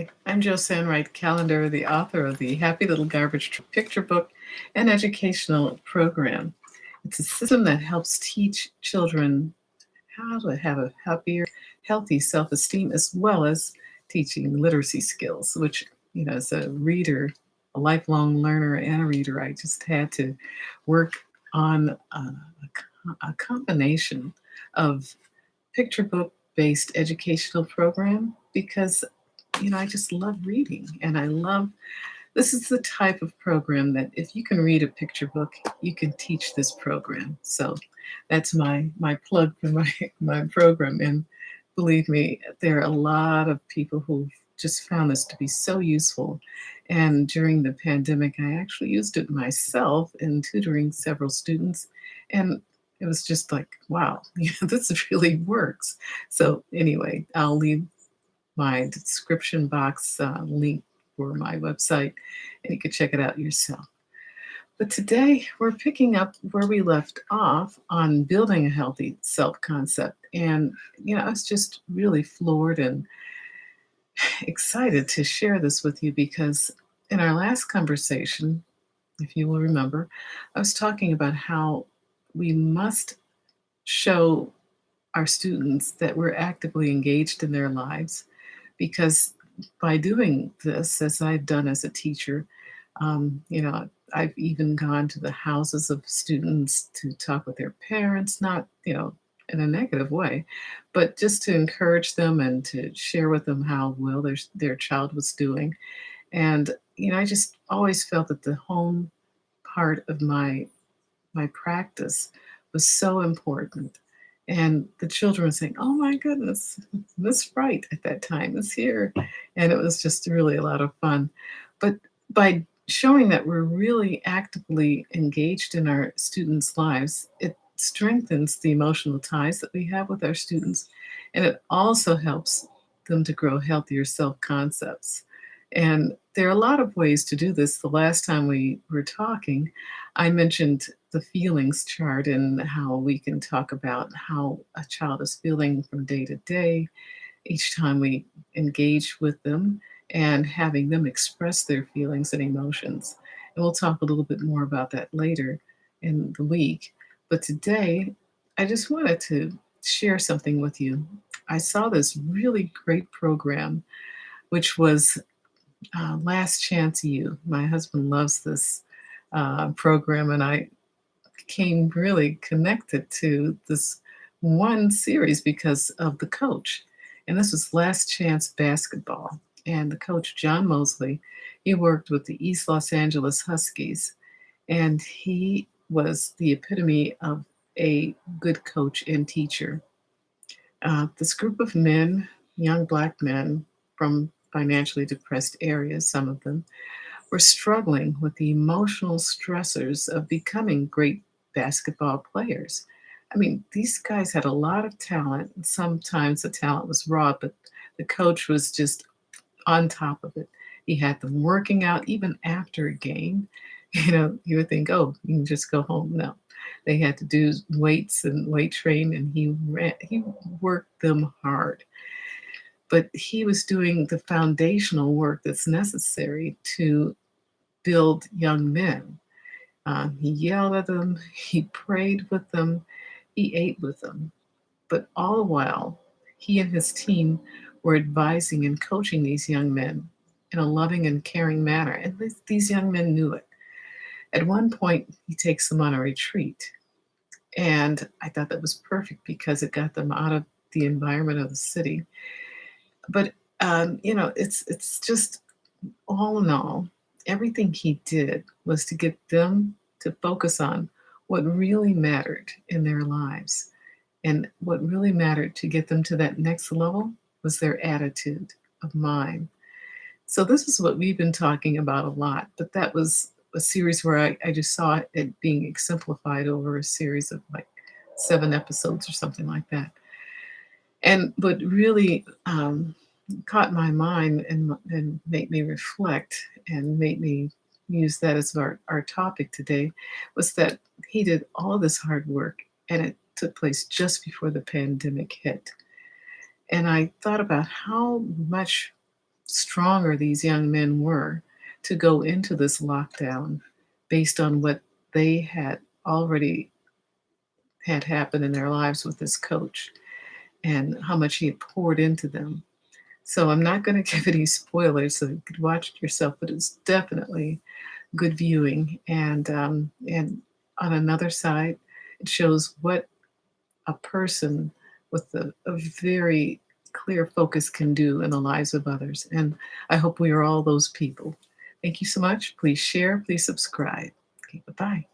Hi, I'm Jo Sandwright Callender, the author of the Happy Little Picture Book and Educational Program. It's a system that helps teach children how to have a happier, healthy self esteem, as well as teaching literacy skills, which, as a reader, a lifelong learner, and a reader, I just had to work on a combination of picture book based educational program because I just love reading and I love this is the type of program that if you can read a picture book, you can teach this program. So that's my plug for my my program. And believe me, there are a lot of people who've just found this to be so useful. And during the pandemic, I actually used it myself in tutoring several students. And it was just like, wow, this really works. So anyway, I'll leave my description box link for my website, and you can check it out yourself. But today we're picking up where we left off on building a healthy self concept. And, I was just really floored and excited to share this with you because in our last conversation, if you will remember, I was talking about how we must show our students that we're actively engaged in their lives because by doing this, as I've done as a teacher, I've even gone to the houses of students to talk with their parents, not, in a negative way, but just to encourage them and to share with them how well their child was doing. And, I just always felt that the home part of my practice was so important. And the children were saying, "Oh my goodness, Miss Fright at that time is here." And it was just really a lot of fun. But by showing that we're really actively engaged in our students' lives, it strengthens the emotional ties that we have with our students. And it also helps them to grow healthier self concepts. And there are a lot of ways to do this. The last time we were talking, I mentioned the feelings chart and how we can talk about how a child is feeling from day to day each time we engage with them and having them express their feelings and emotions. And we'll talk a little bit more about that later in the week. But today, I just wanted to share something with you. I saw this really great program, which was Last Chance You. My husband loves this program, and I became really connected to this one series because of the coach. And this was Last Chance Basketball. And the coach, John Mosley, he worked with the East Los Angeles Huskies. And he was the epitome of a good coach and teacher. This group of men, young Black men from financially depressed areas, some of them, were struggling with the emotional stressors of becoming great basketball players. I mean, these guys had a lot of talent, and sometimes the talent was raw, but the coach was just on top of it. He had them working out even after a game. You would think, oh, you can just go home. No, they had to do weights and weight train, and he worked them hard. But he was doing the foundational work that's necessary to build young men. He yelled at them, he prayed with them, he ate with them. But all the while, he and his team were advising and coaching these young men in a loving and caring manner. And these young men knew it. At one point, he takes them on a retreat. And I thought that was perfect because it got them out of the environment of the city. But it's just all in all, everything he did was to get them to focus on what really mattered in their lives. And what really mattered to get them to that next level was their attitude of mind. So, this is what we've been talking about a lot, but that was a series where I just saw it being exemplified over a series of like 7 episodes or something like that. And what really caught my mind and made me reflect and made me use that as our topic today was that he did all this hard work and it took place just before the pandemic hit. And I thought about how much stronger these young men were to go into this lockdown based on what they had already had happen in their lives with this coach and how much he had poured into them. So I'm not going to give any spoilers, so you could watch it yourself, but it's definitely good viewing. And on another side, it shows what a person with a very clear focus can do in the lives of others. And I hope we are all those people. Thank you so much. Please share, please subscribe. Okay, bye-bye.